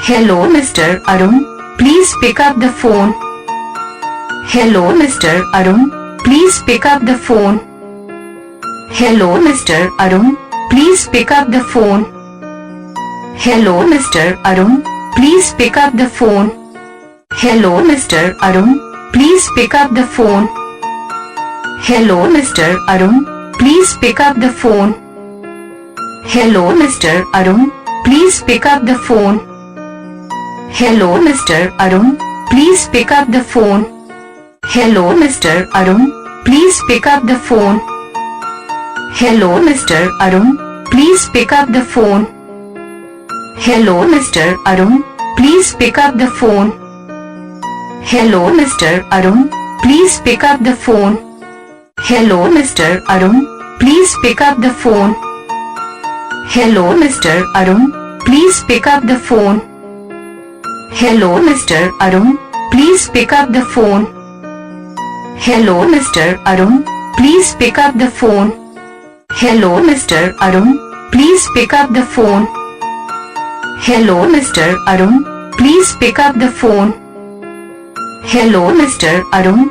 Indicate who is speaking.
Speaker 1: Hello, Mr. Arun. Please pick up the phone. Hello, Mr. Arun. Please pick up the phone. Hello, Mr. Arun. Please pick up the phone. Hello, Mr. Arun. Please pick up the phone. Hello, Mr. Arun. Please pick up the phone. Hello, Mr. Arun. Please pick up the phone. Hello, Mr. Arun. Please pick up the phone. Hello, Mr. Arun. Please pick up the phone. Hello, Mr. Arun. Please pick up the phone. Hello, Mr. Arun. Please pick up the phone. Hello, Mr. Arun. Please pick up the phone. Hello, Mr. Arun. Please pick up the phone. Hello, Mr. Arun. Please pick up the phone. Hello, Mr. Arun. Please pick up the phone. Hello, Mr. Arun. Please pick up the phone. Hello, Mr. Arun. Please pick up the phone. Hello, Mr. Arun. Please pick up the phone. Hello, Mr. Arun. Please pick up the phone. Hello, Mr. Arun.